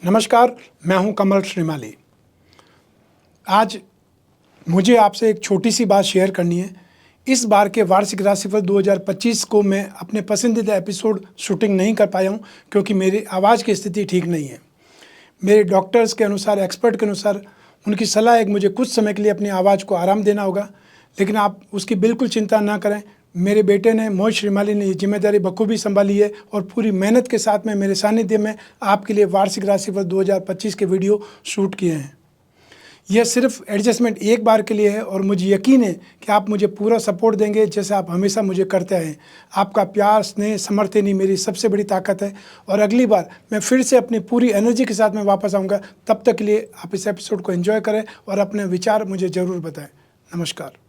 नमस्कार, मैं हूं कमल श्रीमाली। आज मुझे आपसे एक छोटी सी बात शेयर करनी है। इस बार के वार्षिक राशिफल 2025 को मैं अपने पसंदीदा एपिसोड शूटिंग नहीं कर पाया हूं क्योंकि मेरी आवाज़ की स्थिति ठीक नहीं है। मेरे डॉक्टर्स के अनुसार, एक्सपर्ट के अनुसार उनकी सलाह है कि मुझे कुछ समय के लिए अपनी आवाज़ को आराम देना होगा, लेकिन आप उसकी बिल्कुल चिंता ना करें। मेरे बेटे ने, मोहित श्रीमाली ने, ये जिम्मेदारी बखूबी संभाली है और पूरी मेहनत के साथ में मेरे सानिध्य में आपके लिए वार्षिक राशिफल 2025 के वीडियो शूट किए हैं। यह सिर्फ एडजस्टमेंट एक बार के लिए है और मुझे यकीन है कि आप मुझे पूरा सपोर्ट देंगे जैसे आप हमेशा मुझे करते आए हैं। आपका प्यार, स्नेह, समर्थन ही मेरी सबसे बड़ी ताकत है और अगली बार मैं फिर से अपनी पूरी एनर्जी के साथ में वापस आऊँगा। तब तक के लिए आप इस एपिसोड को एंजॉय करें और अपने विचार मुझे ज़रूर बताएं। नमस्कार।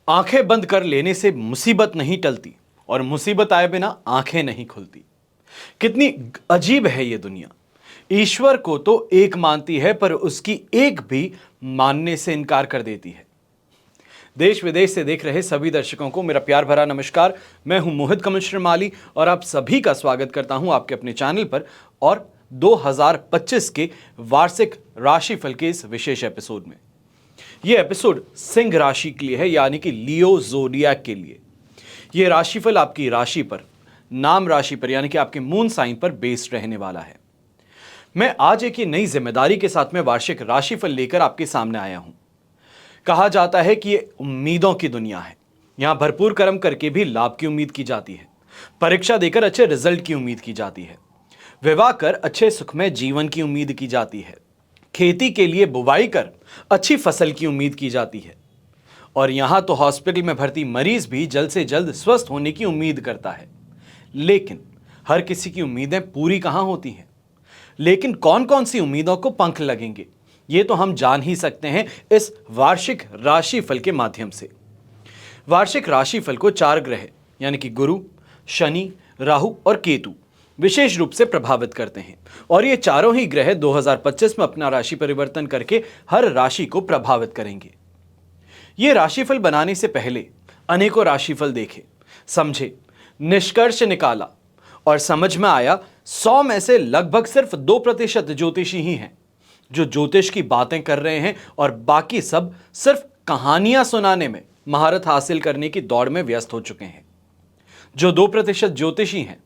आंखें बंद कर लेने से मुसीबत नहीं टलती और मुसीबत आए बिना आंखें नहीं खुलती। कितनी अजीब है ये दुनिया। ईश्वर को तो एक मानती है पर उसकी एक भी मानने से इनकार कर देती है। देश विदेश से देख रहे सभी दर्शकों को मेरा प्यार भरा नमस्कार। मैं हूं मोहित कमल श्रीमाली और आप सभी का स्वागत करता हूं आपके अपने चैनल पर और 2025 के वार्षिक राशिफल के इस विशेष एपिसोड में। यह एपिसोड सिंह राशि के लिए है, यानी कि लियो ज़ोडिएक के लिए। यह राशिफल आपकी राशि पर, नाम राशि पर, यानी कि आपके मून साइन पर बेस्ड रहने वाला है। मैं आज एक नई जिम्मेदारी के साथ में वार्षिक राशिफल लेकर आपके सामने आया हूं। कहा जाता है कि यह उम्मीदों की दुनिया है। यहां भरपूर कर्म करके भी लाभ की उम्मीद की जाती है, परीक्षा देकर अच्छे रिजल्ट की उम्मीद की जाती है, विवाह कर अच्छे सुखमय जीवन की उम्मीद की जाती है, खेती के लिए बुवाई कर अच्छी फसल की उम्मीद की जाती है और यहां तो हॉस्पिटल में भर्ती मरीज भी जल्द से जल्द स्वस्थ होने की उम्मीद करता है। लेकिन हर किसी की उम्मीदें पूरी कहां होती हैं। लेकिन कौन कौन सी उम्मीदों को पंख लगेंगे, ये तो हम जान ही सकते हैं इस वार्षिक राशिफल के माध्यम से। वार्षिक राशिफल को 4 ग्रह यानी कि गुरु, शनि, राहु और केतु विशेष रूप से प्रभावित करते हैं और ये चारों ही ग्रह 2025 में अपना राशि परिवर्तन करके हर राशि को प्रभावित करेंगे। ये राशिफल बनाने से पहले अनेकों राशिफल देखे, समझे, निष्कर्ष निकाला और समझ में आया 100 में से लगभग सिर्फ 2% ज्योतिषी ही हैं जो ज्योतिष की बातें कर रहे हैं और बाकी सब सिर्फ कहानियां सुनाने में महारत हासिल करने की दौड़ में व्यस्त हो चुके हैं। जो 2% ज्योतिषी हैं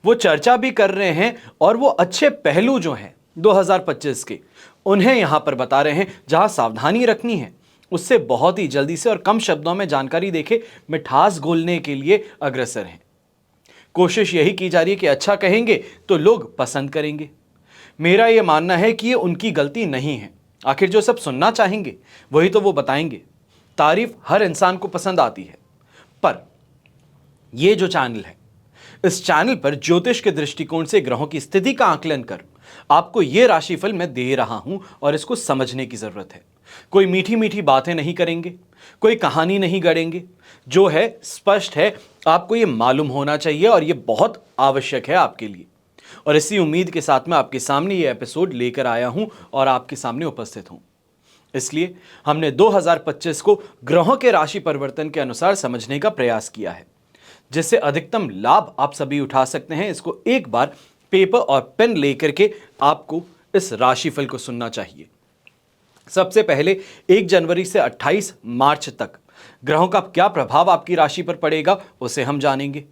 वो चर्चा भी कर रहे हैं और वो अच्छे पहलू जो हैं 2025 के, उन्हें यहां पर बता रहे हैं। जहां सावधानी रखनी है उससे बहुत ही जल्दी से और कम शब्दों में जानकारी देके मिठास घोलने के लिए अग्रसर हैं। कोशिश यही की जा रही है कि अच्छा कहेंगे तो लोग पसंद करेंगे। मेरा यह मानना है कि ये उनकी गलती नहीं है। आखिर जो सब सुनना चाहेंगे वही तो वो बताएंगे। तारीफ हर इंसान को पसंद आती है, पर यह जो चैनल है, इस चैनल पर ज्योतिष के दृष्टिकोण से ग्रहों की स्थिति का आकलन कर आपको यह राशिफल मैं दे रहा हूं और इसको समझने की जरूरत है। कोई मीठी मीठी बातें नहीं करेंगे, कोई कहानी नहीं गढ़ेंगे। जो है स्पष्ट है, आपको यह मालूम होना चाहिए और यह बहुत आवश्यक है आपके लिए। और इसी उम्मीद के साथ मैं आपके सामने यह एपिसोड लेकर आया हूं और आपके सामने उपस्थित हूं। इसलिए हमने 2025 को ग्रहों के राशि परिवर्तन के अनुसार समझने का प्रयास किया है, जिससे अधिकतम लाभ आप सभी उठा सकते हैं। इसको एक बार पेपर और पेन लेकर के आपको इस राशिफल को सुनना चाहिए। सबसे पहले 1 जनवरी से 28 मार्च तक ग्रहों का क्या प्रभाव आपकी राशि पर पड़ेगा उसे हम जानेंगे।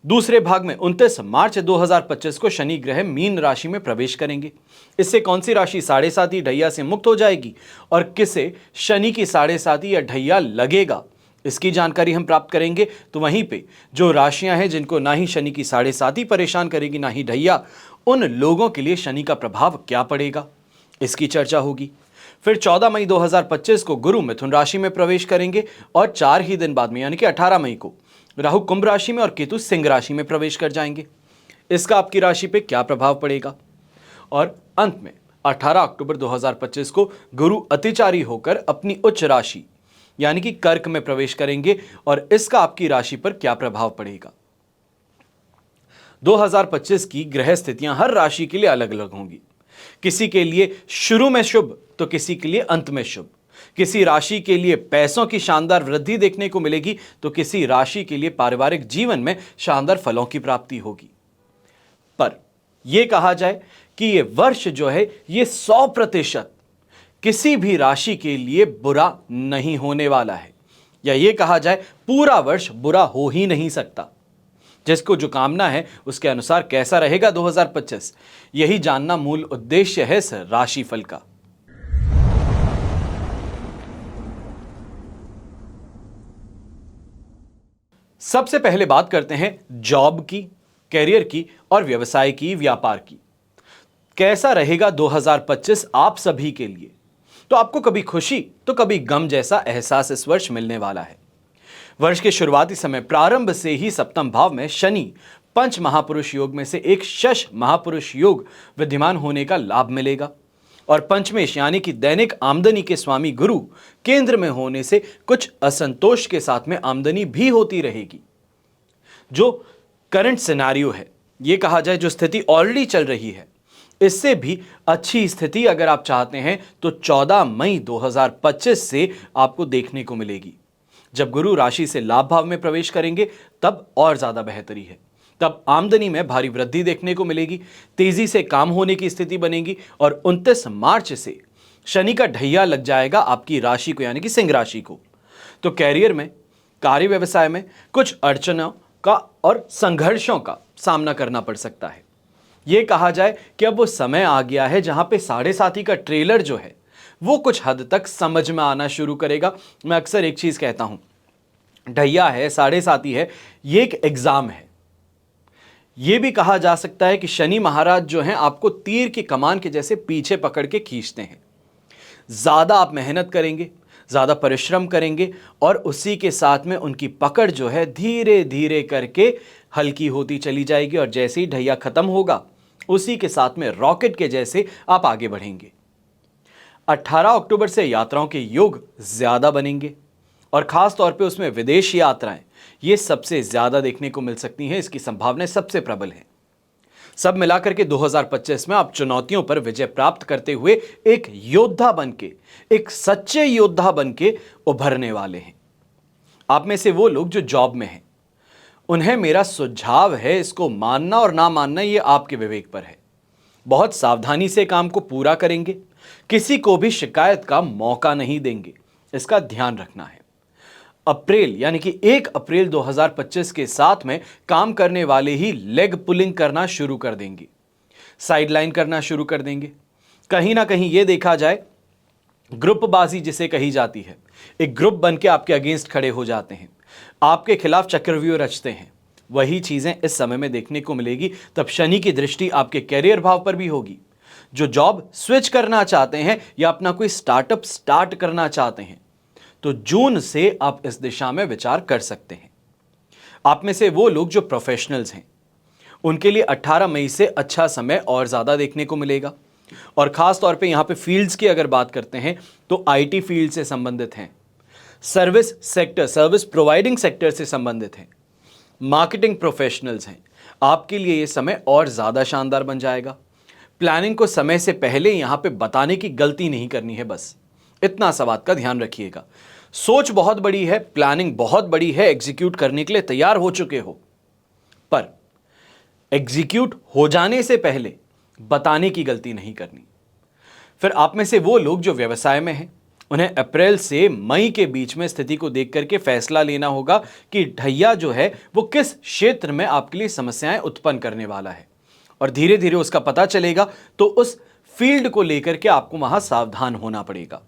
दूसरे भाग में 29 मार्च 2025 को शनि ग्रह मीन राशि में प्रवेश करेंगे। इससे कौन सी राशि 7.5 ढैया से मुक्त हो जाएगी और किसे शनि की 7.5 या ढैया लगेगा, इसकी जानकारी हम प्राप्त करेंगे। तो वहीं पे जो राशियां हैं जिनको ना ही शनि की 7.5 परेशान करेगी ना ही ढैया, उन लोगों के लिए शनि का प्रभाव क्या पड़ेगा, इसकी चर्चा होगी। फिर 14 मई 2025 को गुरु मिथुन राशि में प्रवेश करेंगे और 4 ही दिन बाद में यानी कि 18 मई को राहु कुंभ राशि में और केतु सिंह राशि में प्रवेश कर जाएंगे। इसका आपकी राशि पे क्या प्रभाव पड़ेगा। और अंत में 18 अक्टूबर 2025 को गुरु अतिचारी होकर अपनी उच्च राशि यानी कि कर्क में प्रवेश करेंगे और इसका आपकी राशि पर क्या प्रभाव पड़ेगा। 2025 की ग्रह स्थितियां हर राशि के लिए अलग अलग होंगी। किसी के लिए शुरू में शुभ तो किसी के लिए अंत में शुभ। किसी राशि के लिए पैसों की शानदार वृद्धि देखने को मिलेगी तो किसी राशि के लिए पारिवारिक जीवन में शानदार फलों की प्राप्ति होगी। पर यह कहा जाए कि यह वर्ष जो है ये 100% किसी भी राशि के लिए बुरा नहीं होने वाला है, या यह कहा जाए पूरा वर्ष बुरा हो ही नहीं सकता। जिसको जो कामना है उसके अनुसार कैसा रहेगा 2025, यही जानना मूल उद्देश्य है इस राशिफल का। सबसे पहले बात करते हैं जॉब की, कैरियर की और व्यवसाय की, व्यापार की। कैसा रहेगा 2025 आप सभी के लिए? तो आपको कभी खुशी तो कभी गम जैसा एहसास इस वर्ष मिलने वाला है। वर्ष के शुरुआती समय प्रारंभ से ही सप्तम भाव में शनि पंच महापुरुष योग में से एक शश महापुरुष योग विद्यमान होने का लाभ मिलेगा, और पंचमेश यानी कि दैनिक आमदनी के स्वामी गुरु केंद्र में होने से कुछ असंतोष के साथ में आमदनी भी होती रहेगी। जो करंट सिनेरियो है, यह कहा जाए जो स्थिति ऑलरेडी चल रही है, इससे भी अच्छी स्थिति अगर आप चाहते हैं तो 14 मई 2025 से आपको देखने को मिलेगी। जब गुरु राशि से लाभ भाव में प्रवेश करेंगे तब और ज्यादा बेहतरी है। तब आमदनी में भारी वृद्धि देखने को मिलेगी, तेजी से काम होने की स्थिति बनेगी, और 29 मार्च से शनि का ढैया लग जाएगा आपकी राशि को यानी कि सिंह राशि को। तो कैरियर में, कार्य व्यवसाय में कुछ अड़चनों का और संघर्षों का सामना करना पड़ सकता है। यह कहा जाए कि अब वो समय आ गया है जहां पे 7.5 का ट्रेलर जो है वो कुछ हद तक समझ में आना शुरू करेगा। मैं अक्सर एक चीज कहता हूं, ढैया है, 7.5 है, ये एक एग्जाम है। यह भी कहा जा सकता है कि शनि महाराज जो हैं आपको तीर की कमान के जैसे पीछे पकड़ के खींचते हैं। ज्यादा आप मेहनत करेंगे, ज्यादा परिश्रम करेंगे, और उसी के साथ में उनकी पकड़ जो है धीरे धीरे करके हल्की होती चली जाएगी, और जैसे ही ढैया खत्म होगा उसी के साथ में रॉकेट के जैसे आप आगे बढ़ेंगे। 18 अक्टूबर से यात्राओं के योग ज्यादा बनेंगे, और खास तौर पे उसमें विदेश यात्राएं ये सबसे ज्यादा देखने को मिल सकती हैं। इसकी संभावनाएं सबसे प्रबल है। सब मिलाकर के 2025 में आप चुनौतियों पर विजय प्राप्त करते हुए एक योद्धा बनके, एक सच्चे योद्धा बनके उभरने वाले हैं। आप में से वो लोग जो जॉब में हैं, उन्हें मेरा सुझाव है, इसको मानना और ना मानना ये आपके विवेक पर है। बहुत सावधानी से काम को पूरा करेंगे, किसी को भी शिकायत का मौका नहीं देंगे, इसका ध्यान रखना है। अप्रैल यानी कि 1 अप्रैल 2025 के साथ में काम करने वाले ही लेग पुलिंग करना शुरू कर देंगे, साइडलाइन करना शुरू कर देंगे। कहीं ना कहीं यह देखा जाए, ग्रुपबाजी जिसे कही जाती है, एक ग्रुप बन के आपके अगेंस्ट खड़े हो जाते हैं, आपके खिलाफ चक्रव्यूह रचते हैं, वही चीजें इस समय में देखने को मिलेगी। तब शनि की दृष्टि आपके कैरियर भाव पर भी होगी। जो जॉब स्विच करना चाहते हैं या अपना कोई स्टार्टअप स्टार्ट करना चाहते हैं, तो जून से आप इस दिशा में विचार कर सकते हैं। आप में से वो लोग जो प्रोफेशनल्स हैं, उनके लिए 18 मई से अच्छा समय और ज्यादा देखने को मिलेगा। और खास तौर पे यहां पे फील्ड्स की अगर बात करते हैं तो आईटी फील्ड से संबंधित हैं, service sector, service providing sector से संबंधित हैं, मार्केटिंग प्रोफेशनल्स हैं, आपके लिए यह समय और ज्यादा शानदार बन जाएगा। प्लानिंग को समय से पहले यहां पे बताने की गलती नहीं करनी है, बस इतना सा बात का ध्यान रखिएगा। सोच बहुत बड़ी है, प्लानिंग बहुत बड़ी है, एग्जीक्यूट करने के लिए तैयार हो चुके हो, पर एग्जीक्यूट हो जाने से पहले बताने की गलती नहीं करनी। फिर आप में से वो लोग जो व्यवसाय में हैं, उन्हें अप्रैल से मई के बीच में स्थिति को देख करके फैसला लेना होगा कि ढैया जो है वो किस क्षेत्र में आपके लिए समस्याएं उत्पन्न करने वाला है, और धीरे धीरे उसका पता चलेगा तो उस फील्ड को लेकर के आपको वहां सावधान होना पड़ेगा।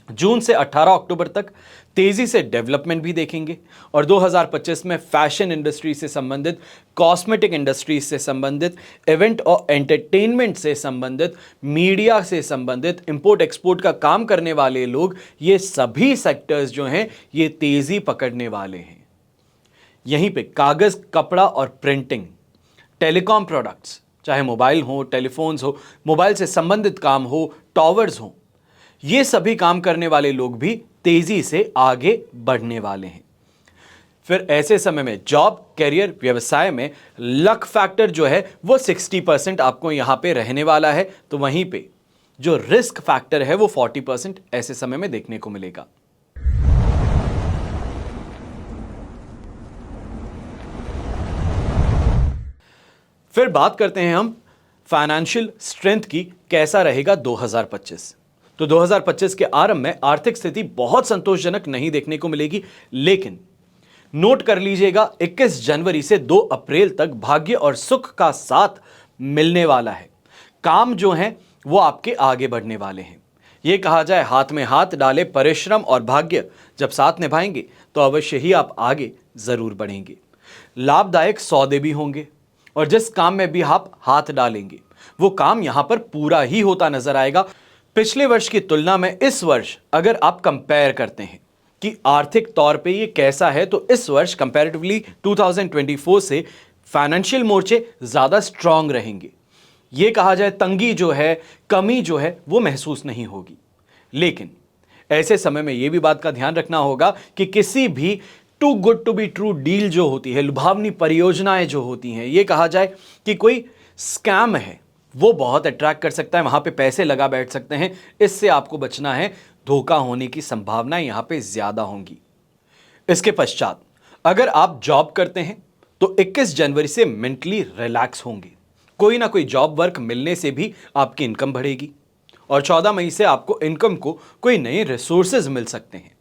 जून से 18 अक्टूबर तक तेजी से डेवलपमेंट भी देखेंगे, और 2025 में फैशन इंडस्ट्री से संबंधित, कॉस्मेटिक इंडस्ट्री से संबंधित, इवेंट और एंटरटेनमेंट से संबंधित, मीडिया से संबंधित, इंपोर्ट एक्सपोर्ट का काम करने वाले लोग, ये सभी सेक्टर्स जो हैं ये तेजी पकड़ने वाले हैं। यहीं पे कागज, कपड़ा और प्रिंटिंग, टेलीकॉम प्रोडक्ट्स, चाहे मोबाइल हो, टेलीफोन्स हो, मोबाइल से संबंधित काम हो, टॉवर्स हो, ये सभी काम करने वाले लोग भी तेजी से आगे बढ़ने वाले हैं। फिर ऐसे समय में जॉब, कैरियर, व्यवसाय में लक फैक्टर जो है वो 60% आपको यहां पे रहने वाला है। तो वहीं पे जो रिस्क फैक्टर है वो 40% ऐसे समय में देखने को मिलेगा। फिर बात करते हैं हम फाइनेंशियल स्ट्रेंथ की, कैसा रहेगा 2025। तो 2025 के आरंभ में आर्थिक स्थिति बहुत संतोषजनक नहीं देखने को मिलेगी, लेकिन नोट कर लीजिएगा 21 जनवरी से 2 अप्रैल तक भाग्य और सुख का साथ मिलने वाला है। काम जो हैं वो आपके आगे बढ़ने वाले हैं। ये कहा जाए हाथ में हाथ डाले परिश्रम और भाग्य जब साथ निभाएंगे तो अवश्य ही आप आगे जरूर बढ़ेंगे। लाभदायक सौदे भी होंगे और जिस काम में भी आप हाथ डालेंगे वो काम यहां पर पूरा ही होता नजर आएगा। पिछले वर्ष की तुलना में इस वर्ष अगर आप कंपेयर करते हैं कि आर्थिक तौर पे ये कैसा है, तो इस वर्ष कंपैरेटिवली 2024 से फाइनेंशियल मोर्चे ज्यादा स्ट्रांग रहेंगे। ये कहा जाए तंगी जो है, कमी जो है वो महसूस नहीं होगी। लेकिन ऐसे समय में ये भी बात का ध्यान रखना होगा कि किसी भी too good to be true deal जो होती है, लुभावनी परियोजनाएं जो होती हैं, ये कहा जाए कि कोई स्कैम है, वो बहुत अट्रैक्ट कर सकता है, वहां पे पैसे लगा बैठ सकते हैं। इससे आपको बचना है, धोखा होने की संभावना यहां पे ज्यादा होंगी। इसके पश्चात अगर आप जॉब करते हैं तो 21 जनवरी से मेंटली रिलैक्स होंगे। कोई ना कोई जॉब वर्क मिलने से भी आपकी इनकम बढ़ेगी और 14 मई से आपको इनकम को कोई नए रिसोर्सेज मिल सकते हैं।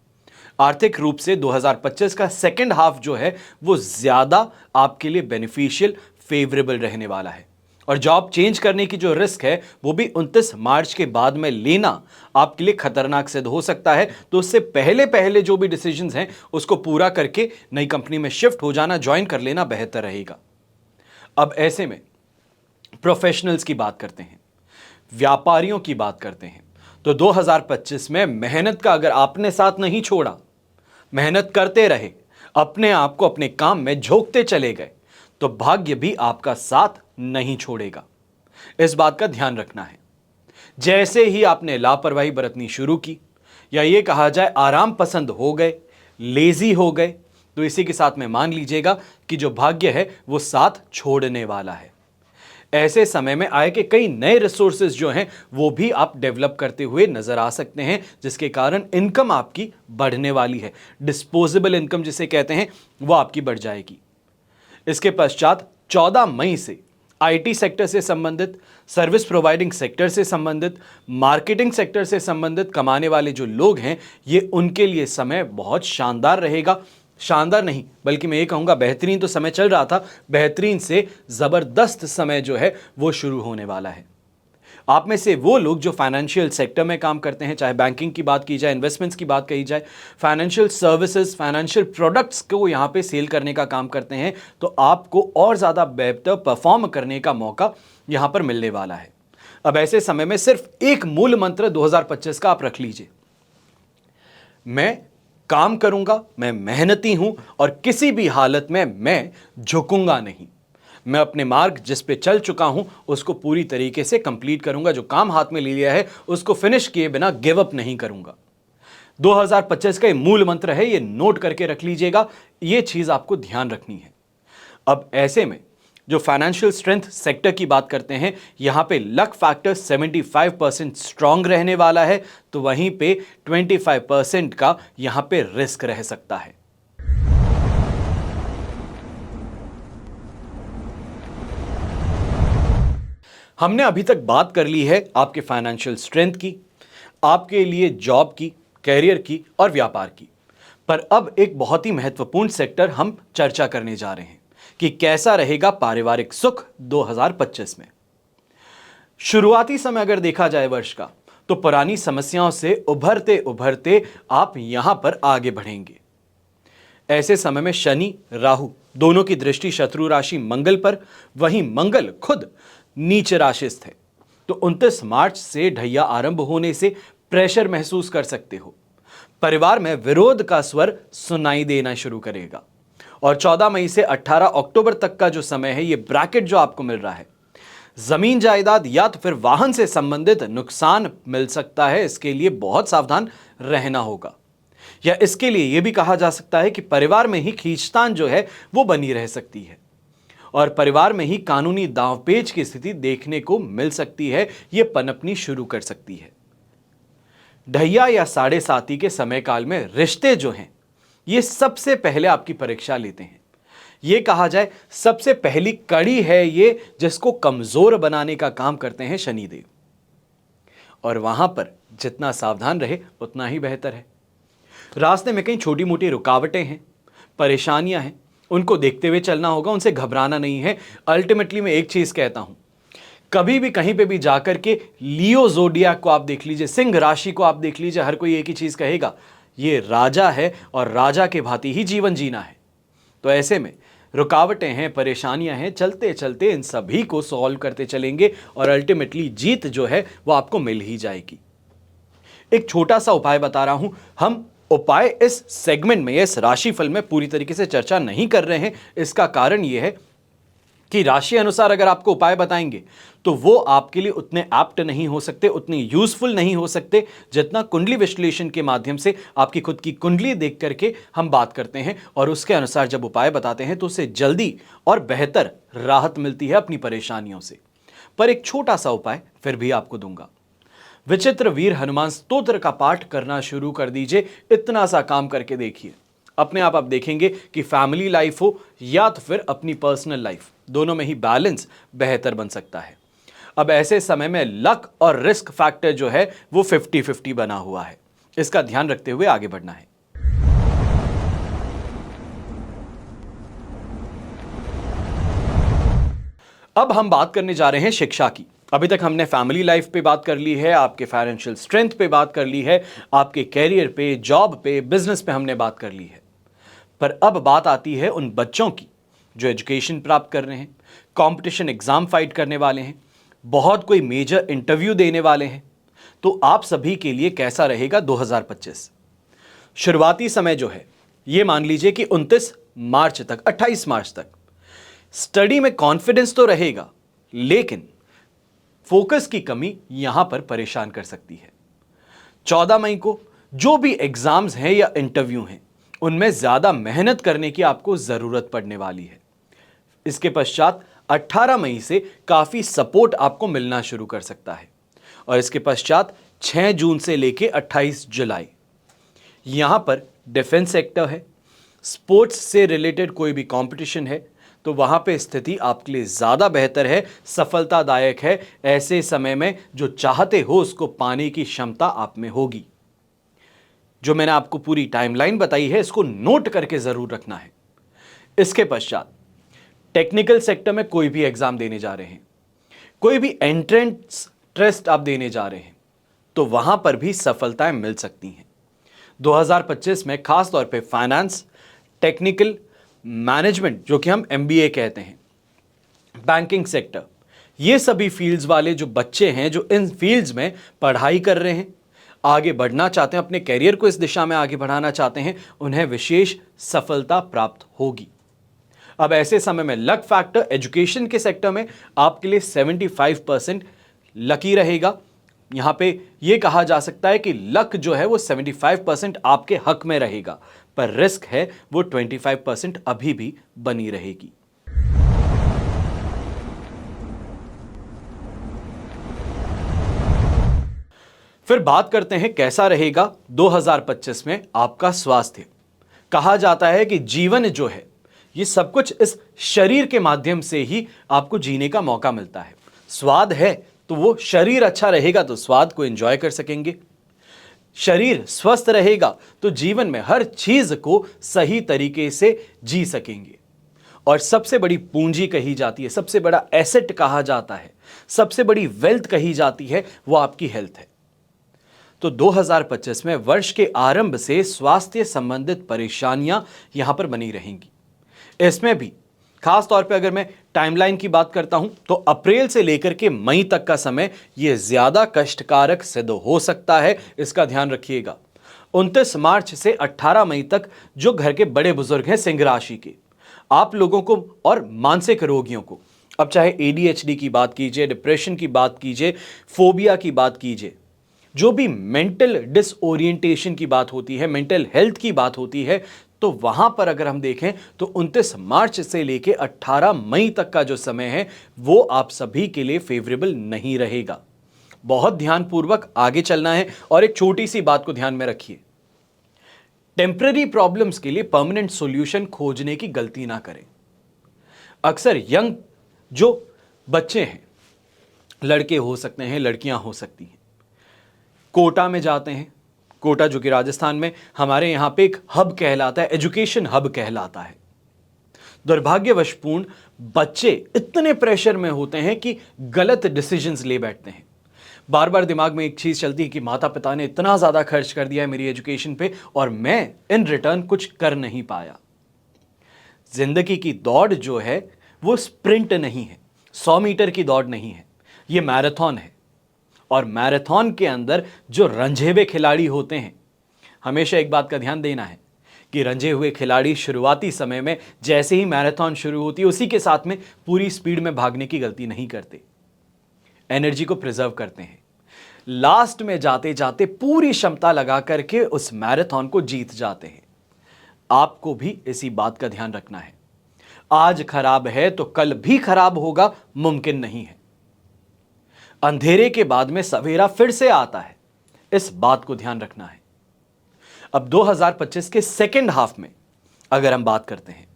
आर्थिक रूप से 2025 का सेकेंड हाफ जो है वो ज्यादा आपके लिए बेनिफिशियल, फेवरेबल रहने वाला है। और जॉब चेंज करने की जो रिस्क है वो भी 29 मार्च के बाद में लेना आपके लिए खतरनाक सिद्ध हो सकता है। तो उससे पहले पहले जो भी डिसीजंस हैं उसको पूरा करके नई कंपनी में शिफ्ट हो जाना, ज्वाइन कर लेना बेहतर रहेगा। अब ऐसे में प्रोफेशनल्स की बात करते हैं, व्यापारियों की बात करते हैं। तो 2025 में मेहनत का अगर आपने साथ नहीं छोड़ा, मेहनत करते रहे, अपने आप को अपने काम में झोंकते चले गए, तो भाग्य भी आपका साथ नहीं छोड़ेगा। इस बात का ध्यान रखना है। जैसे ही आपने लापरवाही बरतनी शुरू की या ये कहा जाए आराम पसंद हो गए, लेजी हो गए, तो इसी के साथ में मान लीजिएगा कि जो भाग्य है वो साथ छोड़ने वाला है। ऐसे समय में आय के कई नए रिसोर्सेज जो हैं वो भी आप डेवलप करते हुए नजर आ सकते हैं, जिसके कारण इनकम आपकी बढ़ने वाली है। डिस्पोजेबल इनकम जिसे कहते हैं वो आपकी बढ़ जाएगी। इसके पश्चात 14 मई से आईटी सेक्टर से संबंधित, सर्विस प्रोवाइडिंग सेक्टर से संबंधित, मार्केटिंग सेक्टर से संबंधित कमाने वाले जो लोग हैं, ये उनके लिए समय बहुत शानदार रहेगा। शानदार नहीं बल्कि मैं ये कहूँगा बेहतरीन तो समय चल रहा था, बेहतरीन से ज़बरदस्त समय जो है वो शुरू होने वाला है। आप में से वो लोग जो फाइनेंशियल सेक्टर में काम करते हैं, चाहे बैंकिंग की बात की जाए, इन्वेस्टमेंट्स की बात कही जाए, फाइनेंशियल सर्विसेज, फाइनेंशियल प्रोडक्ट्स को यहाँ पे सेल करने का काम करते हैं, तो आपको और ज़्यादा बेहतर परफॉर्म करने का मौका यहाँ पर मिलने वाला है। अब ऐसे समय में सिर्फ एक मूल मंत्र 2025 का आप रख लीजिए, मैं काम करूंगा, मैं मेहनती हूं और किसी भी हालत में मैं झुकूंगा नहीं। मैं अपने मार्ग जिस पे चल चुका हूं उसको पूरी तरीके से कंप्लीट करूंगा। जो काम हाथ में ले लिया है उसको फिनिश किए बिना गिव अप नहीं करूंगा। 2025 का ये मूल मंत्र है, ये नोट करके रख लीजिएगा, ये चीज आपको ध्यान रखनी है। अब ऐसे में जो फाइनेंशियल स्ट्रेंथ सेक्टर की बात करते हैं, यहां पे लक फैक्टर 75% स्ट्रांग रहने वाला है, तो वहीं पे 25% का यहां पे रिस्क रह सकता है। हमने अभी तक बात कर ली है आपके फाइनेंशियल स्ट्रेंथ की, आपके लिए जॉब की, कैरियर की और व्यापार की। पर अब एक बहुत ही महत्वपूर्ण सेक्टर हम चर्चा करने जा रहे हैं कि कैसा रहेगा पारिवारिक सुख 2025 में। शुरुआती समय अगर देखा जाए वर्ष का, तो पुरानी समस्याओं से उभरते उभरते आप यहां पर आगे बढ़ेंगे। ऐसे समय में शनि, राहु दोनों की दृष्टि शत्रु राशि मंगल पर, वहीं मंगल खुद नीच राशि है, तो 29 मार्च से ढैया आरंभ होने से प्रेशर महसूस कर सकते हो। परिवार में विरोध का स्वर सुनाई देना शुरू करेगा और 14 मई से 18 अक्टूबर तक का जो समय है, ये ब्रैकेट जो आपको मिल रहा है, जमीन जायदाद या तो फिर वाहन से संबंधित नुकसान मिल सकता है। इसके लिए बहुत सावधान रहना होगा, या इसके लिए यह भी कहा जा सकता है कि परिवार में ही खींचतान जो है वो बनी रह सकती है। और परिवार में ही कानूनी दांवपेच की स्थिति देखने को मिल सकती है, ये पनपनी शुरू कर सकती है। ढैया या साढ़े साती के समय काल में रिश्ते जो हैं ये सबसे पहले आपकी परीक्षा लेते हैं। ये कहा जाए सबसे पहली कड़ी है ये, जिसको कमजोर बनाने का काम करते हैं शनिदेव, और वहां पर जितना सावधान रहे उतना ही बेहतर है। रास्ते में कहीं छोटी मोटी रुकावटें हैं, परेशानियां हैं, उनको देखते हुए चलना होगा, उनसे घबराना नहीं है। अल्टीमेटली मैं एक चीज कहता हूं, कभी भी कहीं पे भी जाकर के लियो ज़ोडिएक को आप देख लीजिए, सिंह राशि को आप देख लीजिए, हर कोई एक ही चीज कहेगा, ये राजा है और राजा के भांति ही जीवन जीना है। तो ऐसे में रुकावटें हैं, परेशानियां हैं, चलते चलते इन सभी को सॉल्व करते चलेंगे और अल्टीमेटली जीत जो है वो आपको मिल ही जाएगी। एक छोटा सा उपाय बता रहा हूं, हम उपाय इस सेगमेंट में, इस राशिफल में पूरी तरीके से चर्चा नहीं कर रहे हैं। इसका कारण यह है कि राशि अनुसार अगर आपको उपाय बताएंगे तो वो आपके लिए उतने एप्ट नहीं हो सकते, उतने यूजफुल नहीं हो सकते, जितना कुंडली विश्लेषण के माध्यम से आपकी खुद की कुंडली देख करके हम बात करते हैं और उसके अनुसार जब उपाय बताते हैं तो उससे जल्दी और बेहतर राहत मिलती है अपनी परेशानियों से। पर एक छोटा सा उपाय फिर भी आपको दूंगा। विचित्र वीर हनुमान स्तोत्र का पाठ करना शुरू कर दीजिए। इतना सा काम करके देखिए, अपने आप देखेंगे कि फैमिली लाइफ हो या तो फिर अपनी पर्सनल लाइफ, दोनों में ही बैलेंस बेहतर बन सकता है। अब ऐसे समय में लक और रिस्क फैक्टर जो है वो 50-50 बना हुआ है, इसका ध्यान रखते हुए आगे बढ़ना है। अब हम बात करने जा रहे हैं शिक्षा की। अभी तक हमने फैमिली लाइफ पे बात कर ली है, आपके फाइनेंशियल स्ट्रेंथ पे बात कर ली है, आपके कैरियर पे, जॉब पे, बिजनेस पे हमने बात कर ली है। पर अब बात आती है उन बच्चों की जो एजुकेशन प्राप्त कर रहे हैं, कंपटीशन एग्जाम फाइट करने वाले हैं, बहुत कोई मेजर इंटरव्यू देने वाले हैं। तो आप सभी के लिए कैसा रहेगा 2025? शुरुआती समय जो है ये मान लीजिए कि 29 मार्च तक, 28 मार्च तक स्टडी में कॉन्फिडेंस तो रहेगा, लेकिन फोकस की कमी यहां पर परेशान कर सकती है। 14 मई को जो भी एग्जाम्स हैं या इंटरव्यू हैं उनमें ज्यादा मेहनत करने की आपको जरूरत पड़ने वाली है। इसके पश्चात 18 मई से काफी सपोर्ट आपको मिलना शुरू कर सकता है और इसके पश्चात 6 जून से लेके 28 जुलाई यहां पर डिफेंस सेक्टर है, स्पोर्ट्स से रिलेटेड कोई भी कंपटीशन है तो वहां पे स्थिति आपके लिए ज्यादा बेहतर है, सफलतादायक है। ऐसे समय में जो चाहते हो उसको पाने की क्षमता आप में होगी। जो मैंने आपको पूरी टाइमलाइन बताई है इसको नोट करके जरूर रखना है। इसके पश्चात टेक्निकल सेक्टर में कोई भी एग्जाम देने जा रहे हैं, कोई भी एंट्रेंस टेस्ट आप देने जा रहे हैं तो वहां पर भी सफलताएं मिल सकती हैं। 2025 में खास तौर पे फाइनेंस, टेक्निकल, मैनेजमेंट जो कि हम MBA कहते हैं, बैंकिंग सेक्टर, ये सभी फील्ड्स वाले जो बच्चे हैं जो इन फील्ड्स में पढ़ाई कर रहे हैं, आगे बढ़ना चाहते हैं, अपने कैरियर को इस दिशा में आगे बढ़ाना चाहते हैं, उन्हें विशेष सफलता प्राप्त होगी। अब ऐसे समय में लक फैक्टर एजुकेशन के सेक्टर में आपके लिए 75% लकी रहेगा। यहां पे यह कहा जा सकता है कि लक जो है वो 75% आपके हक में रहेगा, पर रिस्क है वो 25% अभी भी बनी रहेगी। फिर बात करते हैं कैसा रहेगा 2025 में आपका स्वास्थ्य। कहा जाता है कि जीवन जो है ये सब कुछ इस शरीर के माध्यम से ही आपको जीने का मौका मिलता है। स्वाद है तो वो शरीर अच्छा रहेगा तो स्वाद को एंजॉय कर सकेंगे, शरीर स्वस्थ रहेगा तो जीवन में हर चीज को सही तरीके से जी सकेंगे। और सबसे बड़ी पूंजी कही जाती है, सबसे बड़ा एसेट कहा जाता है, सबसे बड़ी वेल्थ कही जाती है, वो आपकी हेल्थ है। तो 2025 में वर्ष के आरंभ से स्वास्थ्य संबंधित परेशानियां यहां पर बनी रहेंगी। इसमें भी खास तौर पे अगर मैं टाइमलाइन की बात करता हूं तो अप्रैल से लेकर के मई तक का समय यह ज्यादा कष्टकारक सिद्ध हो सकता है, इसका ध्यान रखिएगा। 29 मार्च से 18 मई तक जो घर के बड़े बुजुर्ग हैं सिंह राशि के, आप लोगों को और मानसिक रोगियों को, अब चाहे ADHD की बात कीजिए, डिप्रेशन की बात कीजिए, फोबिया की बात कीजिए, जो भी मेंटल डिसओरिएंटेशन की बात होती है, मेंटल हेल्थ की बात होती है, तो तो वहां पर अगर हम देखें तो 29 मार्च से लेके 18 मई तक का जो समय है वो आप सभी के लिए फेवरेबल नहीं रहेगा। बहुत ध्यानपूर्वक आगे चलना है और एक छोटी सी बात को ध्यान में रखिए, टेम्पररी प्रॉब्लम्स के लिए परमानेंट सॉल्यूशन खोजने की गलती ना करें। अक्सर यंग जो बच्चे हैं, लड़के हो सकते हैं, लड़कियां हो सकती हैं, कोटा में जाते हैं। कोटा जो कि राजस्थान में हमारे यहां पे एक हब कहलाता है, एजुकेशन हब कहलाता है। दुर्भाग्यवशपूर्ण बच्चे इतने प्रेशर में होते हैं कि गलत डिसीजंस ले बैठते हैं। बार बार दिमाग में एक चीज चलती है कि माता पिता ने इतना ज्यादा खर्च कर दिया है मेरी एजुकेशन पे और मैं इन रिटर्न कुछ कर नहीं पाया। जिंदगी की दौड़ जो है वो स्प्रिंट नहीं है, 100 मीटर की दौड़ नहीं है, ये मैराथन है। और मैराथन के अंदर जो रंझे हुए खिलाड़ी होते हैं, हमेशा एक बात का ध्यान देना है कि रंझे हुए खिलाड़ी शुरुआती समय में जैसे ही मैराथन शुरू होती है उसी के साथ में पूरी स्पीड में भागने की गलती नहीं करते, एनर्जी को प्रिजर्व करते हैं। लास्ट में जाते जाते पूरी क्षमता लगा करके उस मैराथन को जीत जाते हैं। आपको भी इसी बात का ध्यान रखना है। आज खराब है तो कल भी खराब होगा मुमकिन नहीं है। अंधेरे के बाद में सवेरा फिर से आता है, इस बात को ध्यान रखना है। अब 2025 के सेकेंड हाफ में अगर हम बात करते हैं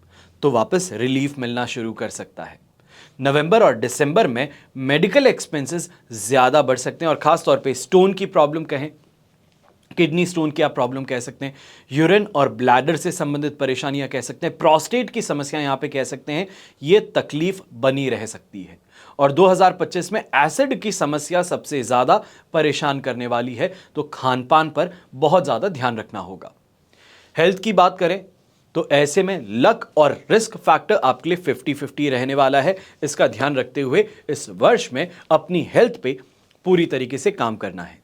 तो वापस रिलीफ मिलना शुरू कर सकता है। नवंबर और दिसंबर में मेडिकल एक्सपेंसेस ज्यादा बढ़ सकते हैं और खास तौर पे स्टोन की प्रॉब्लम कहें, किडनी स्टोन की आप प्रॉब्लम कह सकते हैं, यूरिन और ब्लैडर से संबंधित परेशानियां कह सकते हैं, प्रोस्टेट की समस्या यहां पे कह सकते हैं, ये तकलीफ बनी रह सकती है। और 2025 में एसिड की समस्या सबसे ज्यादा परेशान करने वाली है, तो खान पान पर बहुत ज्यादा ध्यान रखना होगा। हेल्थ की बात करें तो ऐसे में लक और रिस्क फैक्टर आपके लिए 50-50 रहने वाला है। इसका ध्यान रखते हुए इस वर्ष में अपनी हेल्थ पे पूरी तरीके से काम करना है।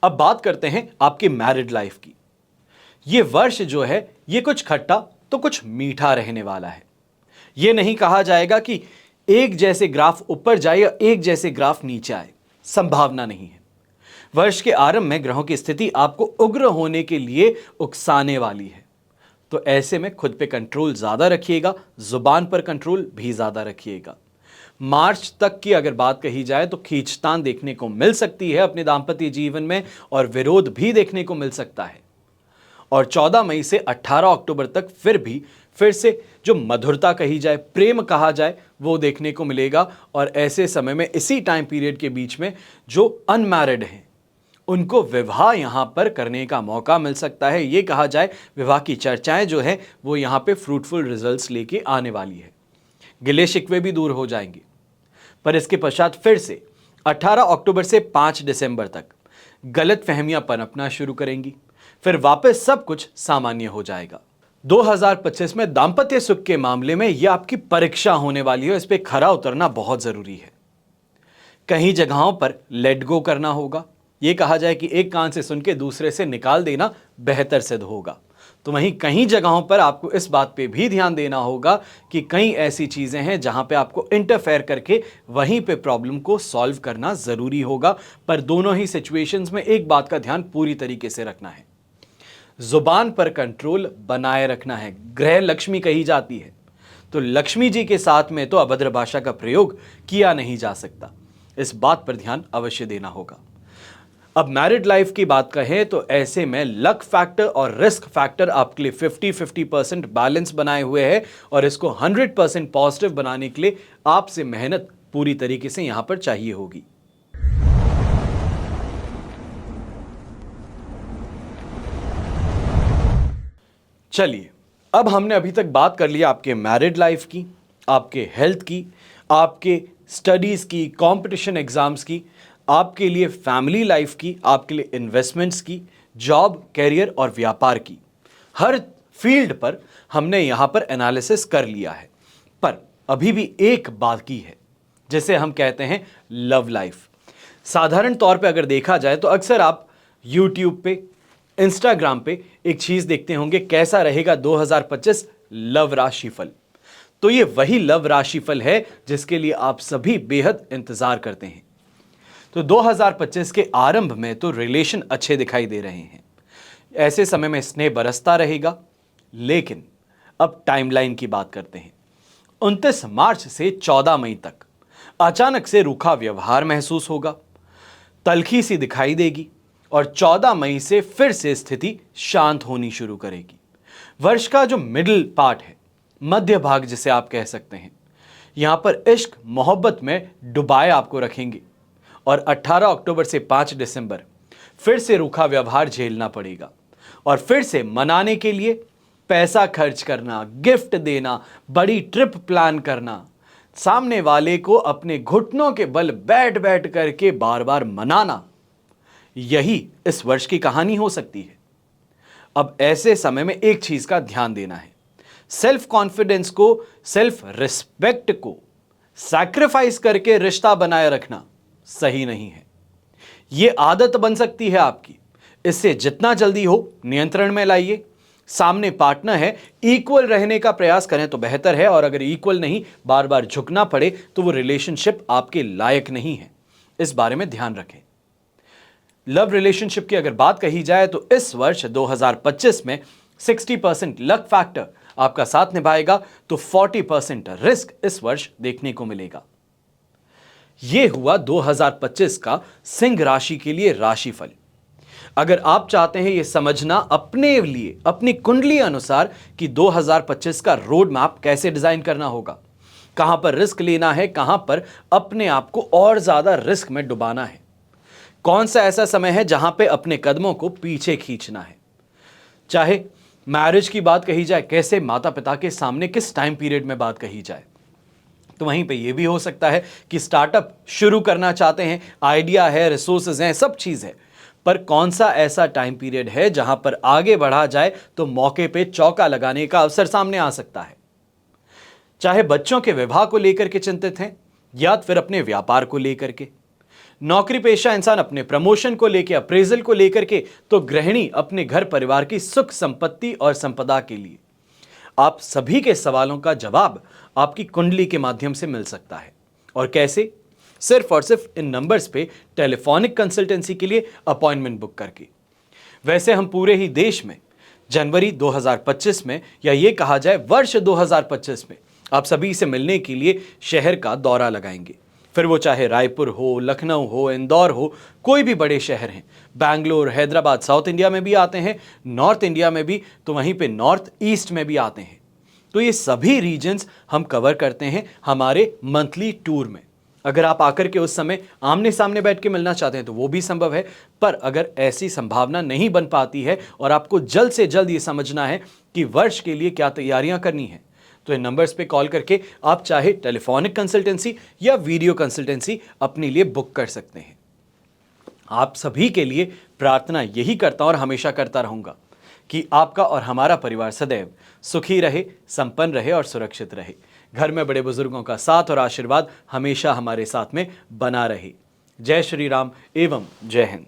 अब बात करते हैं आपकी मैरिड लाइफ की। ये वर्ष जो है ये कुछ खट्टा तो कुछ मीठा रहने वाला है। ये नहीं कहा जाएगा कि एक जैसे ग्राफ ऊपर जाए या एक जैसे ग्राफ नीचे आए, संभावना नहीं है। वर्ष के आरंभ में ग्रहों की स्थिति आपको उग्र होने के लिए उकसाने वाली है, तो ऐसे में खुद पे कंट्रोल ज्यादा रखिएगा, जुबान पर कंट्रोल भी ज्यादा रखिएगा। मार्च तक की अगर बात कही जाए तो खींचतान देखने को मिल सकती है अपने दांपत्य जीवन में और विरोध भी देखने को मिल सकता है। और 14 मई से 18 अक्टूबर तक फिर से जो मधुरता कही जाए, प्रेम कहा जाए, वो देखने को मिलेगा। और ऐसे समय में इसी टाइम पीरियड के बीच में जो अनमैरिड हैं उनको विवाह यहां पर करने का मौका मिल सकता है। ये कहा जाए विवाह की चर्चाएं जो है वो यहां पे फ्रूटफुल रिजल्ट्स लेके आने वाली है। गिले शिकवे भी दूर हो जाएंगे। पर इसके पश्चात फिर से 18 अक्टूबर से 5 दिसंबर तक गलत फहमियां पनपना शुरू करेंगी, फिर वापस सब कुछ सामान्य हो जाएगा। 2025 में दांपत्य सुख के मामले में यह आपकी परीक्षा होने वाली है, इस पे खरा उतरना बहुत जरूरी है। कहीं जगहों पर लेट गो करना होगा। यह कहा जाए कि एक कान से सुन के दूसरे से निकाल देना बेहतर सिद्ध होगा। तो वहीं कहीं जगहों पर आपको इस बात पे भी ध्यान देना होगा कि कई ऐसी चीजें हैं जहां पे आपको इंटरफेयर करके वहीं पे प्रॉब्लम को सॉल्व करना जरूरी होगा। पर दोनों ही सिचुएशंस में एक बात का ध्यान पूरी तरीके से रखना है, जुबान पर कंट्रोल बनाए रखना है। ग्रह लक्ष्मी कही जाती है, तो लक्ष्मी जी के साथ में तो अभद्र भाषा का प्रयोग किया नहीं जा सकता। इस बात पर ध्यान अवश्य देना होगा। अब मैरिड लाइफ की बात कहें तो ऐसे में लक फैक्टर और रिस्क फैक्टर आपके लिए 50-50% बैलेंस बनाए हुए हैं और इसको 100% पॉजिटिव बनाने के लिए आपसे मेहनत पूरी तरीके से यहां पर चाहिए होगी। चलिए, अब हमने अभी तक बात कर लिया आपके मैरिड लाइफ की, आपके हेल्थ की, आपके स्टडीज की, कंपटीशन एग्जाम्स की, आपके लिए फैमिली लाइफ की, आपके लिए इन्वेस्टमेंट्स की, जॉब, कैरियर और व्यापार की। हर फील्ड पर हमने यहां पर एनालिसिस कर लिया है। पर अभी भी एक बाकी है जिसे हम कहते हैं लव लाइफ। साधारण तौर पे अगर देखा जाए तो अक्सर आप यूट्यूब पे, इंस्टाग्राम पे एक चीज देखते होंगे, कैसा रहेगा 2025 लव राशिफल। तो ये वही लव राशिफल है जिसके लिए आप सभी बेहद इंतजार करते हैं। तो 2025 के आरंभ में तो रिलेशन अच्छे दिखाई दे रहे हैं। ऐसे समय में स्नेह बरसता रहेगा। लेकिन अब टाइमलाइन की बात करते हैं। 29 मार्च से 14 मई तक अचानक से रूखा व्यवहार महसूस होगा, तलखी सी दिखाई देगी और 14 मई से फिर से स्थिति शांत होनी शुरू करेगी। वर्ष का जो मिडिल पार्ट है, मध्य भाग जिसे आप कह सकते हैं, यहां पर इश्क मोहब्बत में डुबाए आपको रखेंगे और 18 अक्टूबर से 5 दिसंबर फिर से रूखा व्यवहार झेलना पड़ेगा और फिर से मनाने के लिए पैसा खर्च करना, गिफ्ट देना, बड़ी ट्रिप प्लान करना, सामने वाले को अपने घुटनों के बल बैठ बैठ करके बार बार मनाना, यही इस वर्ष की कहानी हो सकती है। अब ऐसे समय में एक चीज का ध्यान देना है, सेल्फ कॉन्फिडेंस को, सेल्फ रिस्पेक्ट को सैक्रिफाइस करके रिश्ता बनाए रखना सही नहीं है। यह आदत बन सकती है आपकी। इससे जितना जल्दी हो नियंत्रण में लाइए। सामने पार्टनर है, इक्वल रहने का प्रयास करें तो बेहतर है, और अगर इक्वल नहीं, बार बार झुकना पड़े तो वो रिलेशनशिप आपके लायक नहीं है। इस बारे में ध्यान रखें। लव रिलेशनशिप की अगर बात कही जाए तो इस वर्ष 2025 में 60% लक फैक्टर आपका साथ निभाएगा, तो 40% रिस्क इस वर्ष देखने को मिलेगा। यह हुआ 2025 का सिंह राशि के लिए राशिफल। अगर आप चाहते हैं यह समझना अपने लिए, अपनी कुंडली अनुसार कि 2025 का रोड मैप कैसे डिजाइन करना होगा, कहां पर रिस्क लेना है, कहां पर अपने आप को और ज्यादा रिस्क में डुबाना है, कौन सा ऐसा समय है जहां पे अपने कदमों को पीछे खींचना है, चाहे मैरिज की बात कही जाए, कैसे माता पिता के सामने किस टाइम पीरियड में बात कही जाए, तो वहीं पे ये भी हो सकता है कि स्टार्टअप शुरू करना चाहते हैं, आइडिया है, रिसोर्सेज हैं, सब चीज है, पर कौन सा ऐसा टाइम पीरियड है जहां पर आगे बढ़ा जाए तो मौके पे चौका लगाने का अवसर सामने आ सकता है। चाहे बच्चों के विवाह को लेकर के चिंतित हैं या फिर अपने व्यापार को लेकर के, नौकरी पेशा इंसान अपने प्रमोशन को लेकर, अप्रेजल को लेकर के, तो गृहिणी अपने घर परिवार की सुख संपत्ति और संपदा के लिए। आप सभी के सवालों का जवाब आपकी कुंडली के माध्यम से मिल सकता है। और कैसे? सिर्फ और सिर्फ इन नंबर्स पे टेलीफोनिक कंसल्टेंसी के लिए अपॉइंटमेंट बुक करके। वैसे हम पूरे ही देश में जनवरी 2025 में, या ये कहा जाए वर्ष 2025 में, आप सभी से मिलने के लिए शहर का दौरा लगाएंगे। फिर वो चाहे रायपुर हो, लखनऊ हो, इंदौर हो, कोई भी बड़े शहर हैं, बैंगलोर, हैदराबाद, साउथ इंडिया में भी आते हैं, नॉर्थ इंडिया में भी, तो वहीं पे नॉर्थ ईस्ट में भी आते हैं। तो ये सभी रीजन्स हम कवर करते हैं हमारे मंथली टूर में। अगर आप आकर के उस समय आमने सामने बैठ के मिलना चाहते हैं तो वो भी संभव है, पर अगर ऐसी संभावना नहीं बन पाती है और आपको जल्द से जल्द ये समझना है कि वर्ष के लिए क्या तैयारियां करनी है, तो इन नंबर्स पे कॉल करके आप चाहे टेलीफोनिक कंसल्टेंसी या वीडियो कंसल्टेंसी अपने लिए बुक कर सकते हैं। आप सभी के लिए प्रार्थना यही करता और हमेशा करता रहूंगा कि आपका और हमारा परिवार सदैव सुखी रहे, संपन्न रहे और सुरक्षित रहे। घर में बड़े बुजुर्गों का साथ और आशीर्वाद हमेशा हमारे साथ में बना रहे। जय श्री राम एवं जय हिंद।